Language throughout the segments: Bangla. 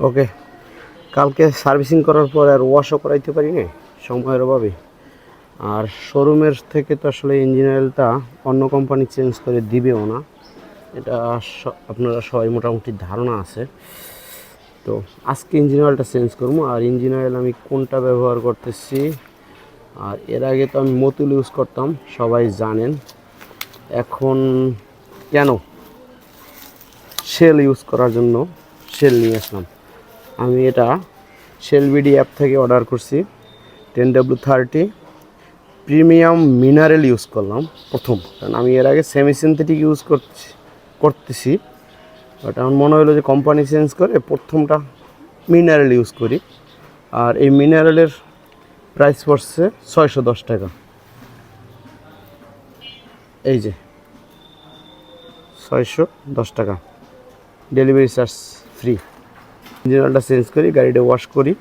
ওকে, কালকে সার্ভিসিং করার পর আর ওয়াশও করাইতে পারি না সময়ের অভাবে। আর শোরুমের থেকে তো আসলে ইঞ্জিন অয়েলটা অন্য কোম্পানি চেঞ্জ করে দিবেও না, এটা আপনারা সবাই মোটামুটি ধারণা আছে। তো আজকে ইঞ্জিন অয়েলটা চেঞ্জ করবো। আর ইঞ্জিন অয়েল আমি কোনটা ব্যবহার করতেছি, আর এর আগে তো আমি মতুল ইউজ করতাম, সবাই জানেন। এখন কেন শেল ইউজ করার জন্য শেল নিয়ে আসলাম। আমি এটা শেল বিডি অ্যাপ থেকে অর্ডার করছি 10W30 প্রিমিয়াম মিনারেল ইউজ করলাম প্রথম, কারণ আমি এর আগে সেমি সিনথেটিক ইউজ করতেছি। বাট আমার মনে হলো যে কোম্পানি চেঞ্জ করে প্রথমটা মিনারেল ইউজ করি। আর এই মিনারেলের প্রাইস পড়ছে 610 টাকা। এই যে 610 টাকা, ডেলিভারি চার্জ ফ্রি। ইঞ্জিন অয়েলটা চেঞ্জ করি, গাড়িটা ওয়াশ করি।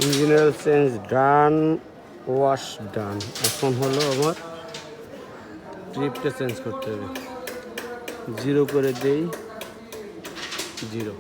ইঞ্জিন অয়েল চেঞ্জ ডান, ওয়াশ ডান। এখন হলো আমার ট্রিপটা চেঞ্জ করতে হবে। 0 করে দেই, 0।